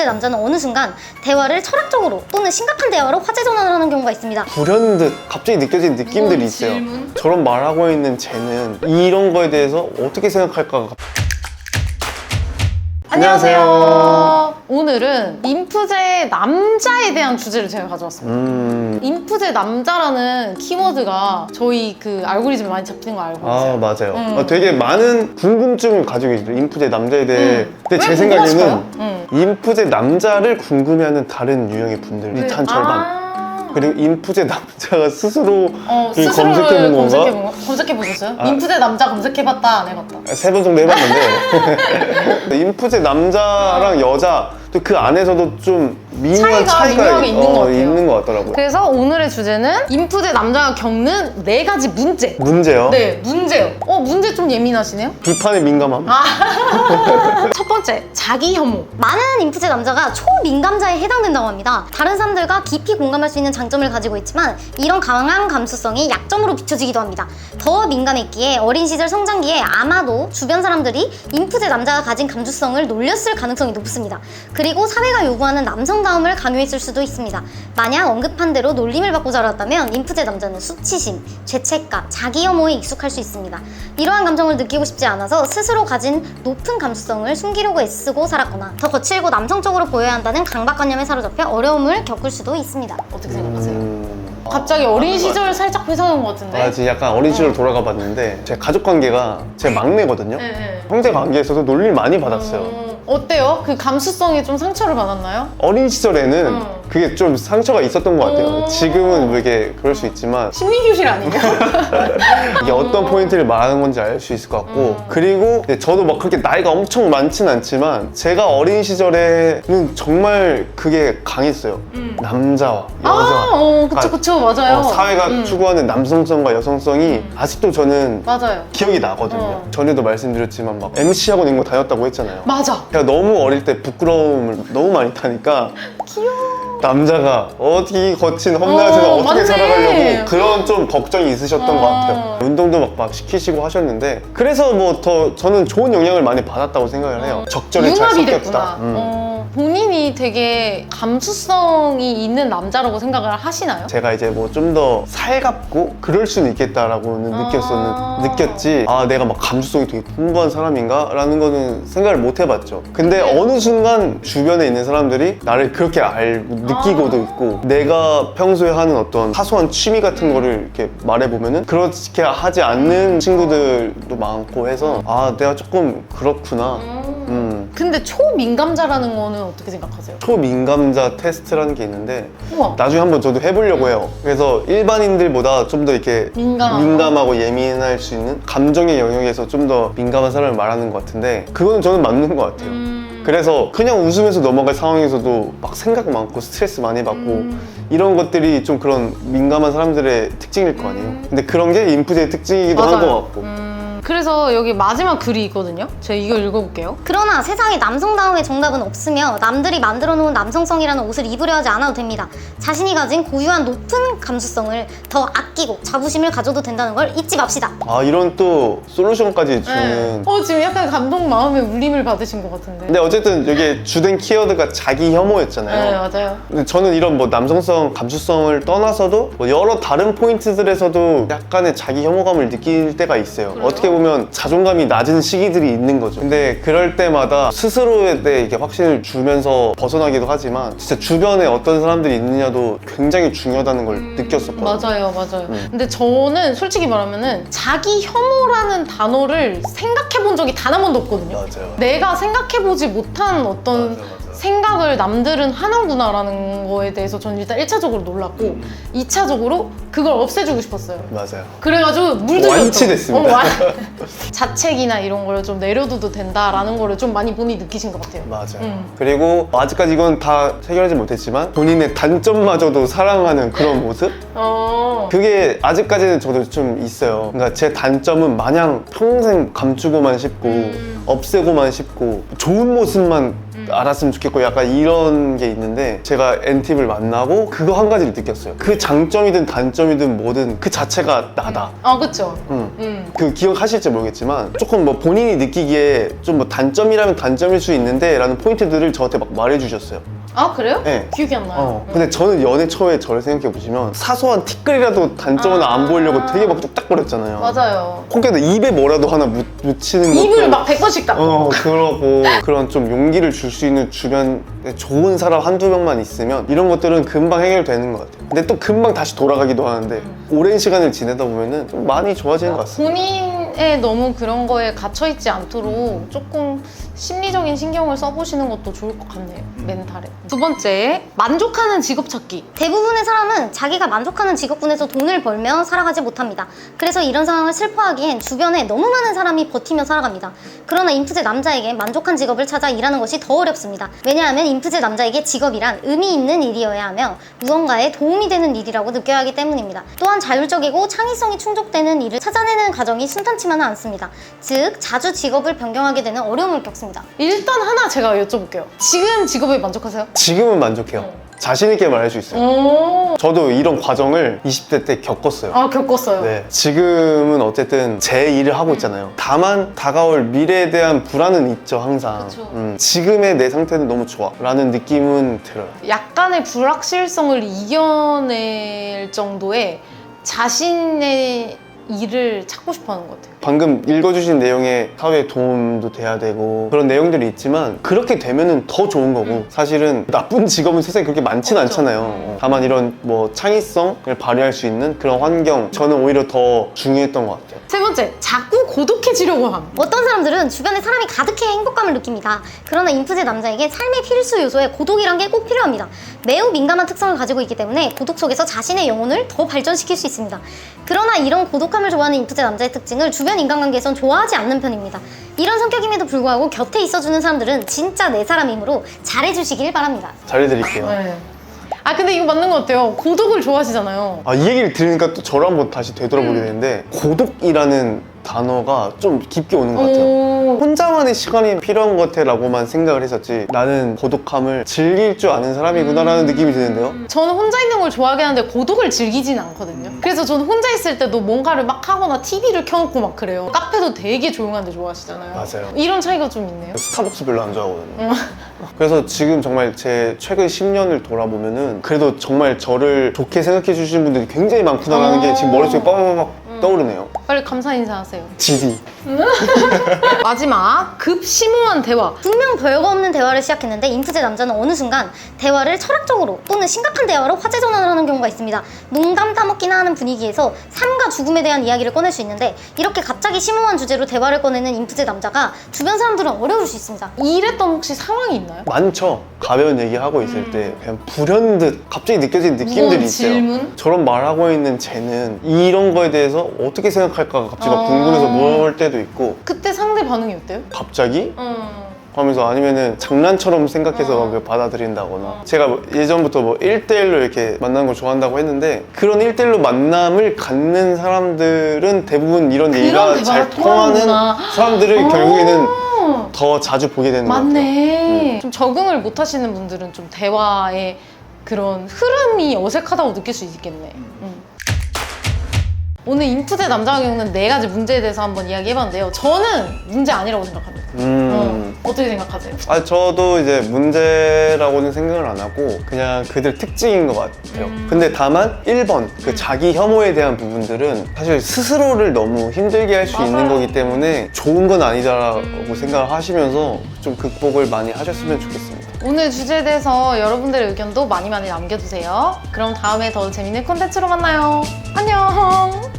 인프제 남자는 어느 순간 대화를 철학적으로 또는 심각한 대화로 화제 전환을 하는 경우가 있습니다. 부려는 듯 갑자기 느껴지는 느낌들이 있어요. 질문? 저런 말하고 있는 쟤는 이런 거에 대해서 어떻게 생각할까? 안녕하세요. 오늘은 인프제 남자에 대한 주제를 제가 가져왔습니다. 인프제 남자라는 키워드가 저희 그 알고리즘에 많이 잡히는 거 알고 있어요. 아, 맞아요. 되게 많은 궁금증을 가지고 있어요. 인프제 남자에 대해. 근데 제 왜 생각에는 궁금하실까요? 인프제 남자를 궁금해하는 다른 유형의 분들이 한 절반. 그리고 인프제 남자가 스스로 검색해본 건가? 검색해보셨어요? 인프제 남자 검색해봤다, 안 해봤다? 3번 정도 해봤는데 인프제 남자랑 여자 또 그 안에서도 좀 미묘한 차이가 미묘하게 있는 것 같아요. 있는 것 같더라고요. 그래서 오늘의 주제는 인프제 남자가 겪는 4가지 문제. 문제요? 네, 문제요. 문제 좀 예민하시네요? 비판에 민감함? 첫 번째, 자기 혐오. 많은 인프제 남자가 초민감자에 해당된다고 합니다. 다른 사람들과 깊이 공감할 수 있는 장점을 가지고 있지만 이런 강한 감수성이 약점으로 비춰지기도 합니다. 더 민감했기에 어린 시절 성장기에 아마도 주변 사람들이 인프제 남자가 가진 감수성을 놀렸을 가능성이 높습니다. 그리고 사회가 요구하는 남성다움을 강요했을 수도 있습니다. 만약 언급한 대로 놀림을 받고 자랐다면 인프제 남자는 수치심, 죄책감, 자기 혐오에 익숙할 수 있습니다. 이러한 감정을 느끼고 싶지 않아서 스스로 가진 높은 감수성을 숨기려고 애쓰고 살았거나 더 거칠고 남성적으로 보여야 한다는 강박관념에 사로잡혀 어려움을 겪을 수도 있습니다. 어떻게 생각하세요? 갑자기 어린 시절 살짝 회상한 것 같은데? 지금 약간 어린 시절 돌아가 봤는데 제 가족 관계가 제 막내거든요. 네. 형제 관계에서도 놀림 많이 받았어요. 어때요? 그 감수성에 좀 상처를 받았나요? 어린 시절에는 그게 좀 상처가 있었던 것 같아요. 지금은 뭐 이게 그럴 수 있지만 심리교실 아니에요? 이게 어떤 포인트를 말하는 건지 알 수 있을 것 같고 그리고 저도 막 그렇게 나이가 엄청 많진 않지만 제가 어린 시절에는 정말 그게 강했어요. 남자와 여자 그쵸 맞아요. 사회가 추구하는 남성성과 여성성이 아직도 저는 맞아요. 기억이 나거든요. 전에도 말씀드렸지만 막 MC 학원 이런 거 다녔다고 했잖아요. 맞아. 제가 너무 어릴 때 부끄러움을 너무 많이 타니까 남자가 어디 거친 험난한 어떻게 맞네. 살아가려고 그런 좀 걱정이 있으셨던 것 같아요. 운동도 막 시키시고 하셨는데 그래서 뭐 더 저는 좋은 영향을 많이 받았다고 생각을 해요. 적절히 잘 융합이 섞였다. 됐구나. 본인이 되게 감수성이 있는 남자라고 생각을 하시나요? 제가 이제 뭐 좀 더 살갑고 그럴 수는 있겠다라고는 느꼈지 내가 막 감수성이 되게 풍부한 사람인가? 라는 거는 생각을 못 해봤죠. 근데 어느 순간 주변에 있는 사람들이 나를 그렇게 느끼고도 있고 내가 평소에 하는 어떤 사소한 취미 같은 거를 이렇게 말해보면은 그렇게 하지 않는 친구들도 많고 해서 내가 조금 그렇구나. 근데 초민감자라는 거는 어떻게 생각하세요? 초민감자 테스트라는 게 있는데 우와. 나중에 한번 저도 해보려고 해요. 그래서 일반인들보다 좀 더 이렇게 민감하고 예민할 수 있는 감정의 영역에서 좀 더 민감한 사람을 말하는 것 같은데 그거는 저는 맞는 것 같아요. 그래서 그냥 웃으면서 넘어갈 상황에서도 막 생각 많고 스트레스 많이 받고 이런 것들이 좀 그런 민감한 사람들의 특징일 거 아니에요. 근데 그런 게 인프제의 특징이기도 한 것 같고 그래서 여기 마지막 글이 있거든요. 제가 이거 읽어볼게요. 그러나 세상에 남성다움의 정답은 없으며 남들이 만들어 놓은 남성성이라는 옷을 입으려 하지 않아도 됩니다. 자신이 가진 고유한 높은 감수성을 더 아끼고 자부심을 가져도 된다는 걸 잊지 맙시다. 이런 또 솔루션까지 주는 지금 약간 감동 마음에 울림을 받으신 것 같은데. 근데 어쨌든 여기 주된 키워드가 자기 혐오였잖아요. 네, 맞아요. 근데 저는 이런 뭐 남성성, 감수성을 떠나서도 뭐 여러 다른 포인트들에서도 약간의 자기 혐오감을 느낄 때가 있어요. 그래요? 어떻게 보면 자존감이 낮은 시기들이 있는 거죠. 근데 그럴 때마다 스스로에 대해 이렇게 확신을 주면서 벗어나기도 하지만 진짜 주변에 어떤 사람들이 있느냐도 굉장히 중요하다는 걸 느꼈었거든요. 맞아요. 근데 저는 솔직히 말하면은 자기 혐오라는 단어를 생각해 본 적이 단 한 번도 없거든요. 맞아요. 내가 생각해 보지 못한 어떤 맞아. 생각을 남들은 하는구나라는 거에 대해서 저는 일단 1차적으로 놀랐고 2차적으로 그걸 없애주고 싶었어요. 맞아요. 그래가지고 물들였죠. 완치됐습니다. 자책이나 이런 걸 좀 내려둬도 된다라는 거를 좀 많이 본인이 느끼신 것 같아요. 맞아요. 그리고 아직까지 이건 다 해결하지 못했지만 본인의 단점마저도 사랑하는 그런 모습? 그게 아직까지는 저도 좀 있어요. 그러니까 제 단점은 마냥 평생 감추고만 싶고 없애고만 싶고 좋은 모습만 알았으면 좋겠고 약간 이런 게 있는데 제가 N팁을 만나고 그거 한 가지를 느꼈어요. 그 장점이든 단점이든 뭐든 그 자체가 나다. 아 그쵸. 그 기억하실지 모르겠지만 조금 뭐 본인이 느끼기에 좀 뭐 단점이라면 단점일 수 있는데 라는 포인트들을 저한테 막 말해주셨어요. 아 그래요? 네. 기억이 안 나요. 근데 저는 연애 초에 저를 생각해 보시면 사소한 티끌이라도 단점은 안 보이려고 되게 막 뚝딱거렸잖아요. 맞아요. 혹여나 입에 뭐라도 하나 묻히는 것도 입을 막 100번씩 닦고. 그러고 그런 좀 용기를 줄 수 있는 주변에 좋은 사람 한두 명만 있으면 이런 것들은 금방 해결되는 것 같아요. 근데 또 금방 다시 돌아가기도 하는데 오랜 시간을 지내다 보면은 좀 많이 좋아지는 것 같습니다. 본인의 너무 그런 거에 갇혀있지 않도록 조금 심리적인 신경을 써보시는 것도 좋을 것 같네요. 멘탈에. 두 번째, 만족하는 직업 찾기. 대부분의 사람은 자기가 만족하는 직업군에서 돈을 벌며 살아가지 못합니다. 그래서 이런 상황을 슬퍼하기엔 주변에 너무 많은 사람이 버티며 살아갑니다. 그러나 인프제 남자에게 만족한 직업을 찾아 일하는 것이 더 어렵습니다. 왜냐하면 인프제 남자에게 직업이란 의미 있는 일이어야 하며 무언가에 도움이 되는 일이라고 느껴야 하기 때문입니다. 또한 자율적이고 창의성이 충족되는 일을 찾아내는 과정이 순탄치만은 않습니다. 즉, 자주 직업을 변경하게 되는 어려움을 겪습니다. 일단 하나 제가 여쭤볼게요. 지금 직업에 만족하세요? 지금은 만족해요. 자신 있게 말할 수 있어요. 오. 저도 이런 과정을 20대 때 겪었어요. 아 겪었어요. 네. 지금은 어쨌든 제 일을 하고 있잖아요. 다만 다가올 미래에 대한 불안은 있죠, 항상. 그쵸. 지금의 내 상태는 너무 좋아 라는 느낌은 들어요. 약간의 불확실성을 이겨낼 정도의 자신의 일을 찾고 싶어 하는 것 같아요. 방금 읽어주신 내용에 사회에 도움도 돼야 되고 그런 내용들이 있지만 그렇게 되면은 더 좋은 거고 사실은 나쁜 직업은 세상에 그렇게 많진 않잖아요. 다만 이런 뭐 창의성을 발휘할 수 있는 그런 환경 저는 오히려 더 중요했던 것 같아요. 세 번째, 자꾸 고독해지려고 함. 어떤 사람들은 주변에 사람이 가득해 행복감을 느낍니다. 그러나 인프제 남자에게 삶의 필수 요소에 고독이란 게 꼭 필요합니다. 매우 민감한 특성을 가지고 있기 때문에 고독 속에서 자신의 영혼을 더 발전시킬 수 있습니다. 그러나 이런 고독함을 좋아하는 인프제 남자의 특징을 주변 인간관계에선 좋아하지 않는 편입니다. 이런 성격임에도 불구하고 곁에 있어주는 사람들은 진짜 내 사람이므로 잘해주시길 바랍니다. 잘해드릴게요. 네. 아 근데 이거 맞는 것 같아요. 고독을 좋아하시잖아요. 이 얘기를 들으니까 또 저를 한번 다시 되돌아보게 되는데 고독이라는 단어가 좀 깊게 오는 것 같아요. 오. 혼자만의 시간이 필요한 것 같아 라고만 생각을 했었지 나는 고독함을 즐길 줄 아는 사람이구나 라는 느낌이 드는데요. 저는 혼자 있는 걸 좋아하긴 하는데 고독을 즐기진 않거든요. 그래서 저는 혼자 있을 때도 뭔가를 막 하거나 TV를 켜놓고 막 그래요. 카페도 되게 조용한 데 좋아하시잖아요. 맞아요. 이런 차이가 좀 있네요. 스타벅스 별로 안 좋아하거든요. 그래서 지금 정말 제 최근 10년을 돌아보면은 그래도 정말 저를 좋게 생각해 주시는 분들이 굉장히 많구나라는 게 지금 머릿속에 빠바바박 떠오르네요. 빨리 감사 인사하세요. GD. 마지막, 급심오한 대화. 분명 별거 없는 대화를 시작했는데 인프제 남자는 어느 순간 대화를 철학적으로 또는 심각한 대화로 화제 전환을 하는 경우가 있습니다. 농담 따먹기나 하는 분위기에서 삶과 죽음에 대한 이야기를 꺼낼 수 있는데 이렇게 갑자기 심오한 주제로 대화를 꺼내는 인프제 남자가 주변 사람들은 어려울 수 있습니다. 이랬던 혹시 상황이 있나요? 많죠. 가벼운 얘기하고 있을 때 그냥 불현듯 갑자기 느껴지는 느낌들이 무거운 있어요. 질문? 저런 말하고 있는 쟤는 이런 거에 대해서 어떻게 생각할까 갑자기 막 궁금해서 물어볼 때도 있고 그때 상대 반응이 어때요? 갑자기? 하면서 아니면은 장난처럼 생각해서 그걸 받아들인다거나 제가 뭐 예전부터 뭐 1대1로 이렇게 만나는 걸 좋아한다고 했는데 그런 1대1로 만남을 갖는 사람들은 대부분 이런 얘기가 대화가 잘 통하는 통하는구나. 사람들을 결국에는 더 자주 보게 되는 것 같아요. 맞네. 좀 적응을 못 하시는 분들은 좀 대화의 그런 흐름이 어색하다고 느낄 수 있겠네. 오늘 인프제 남자가 겪는 4가지 문제에 대해서 한번 이야기해봤는데요. 저는 문제 아니라고 생각합니다. 어떻게 생각하세요? 저도 이제 문제라고는 생각을 안 하고 그냥 그들 특징인 것 같아요. 근데 다만 1번 그 자기 혐오에 대한 부분들은 사실 스스로를 너무 힘들게 할 수 있는 거기 때문에 좋은 건 아니다라고 생각을 하시면서 좀 극복을 많이 하셨으면 좋겠습니다. 오늘 주제에 대해서 여러분들의 의견도 많이 남겨주세요. 그럼 다음에 더 재밌는 콘텐츠로 만나요. 안녕!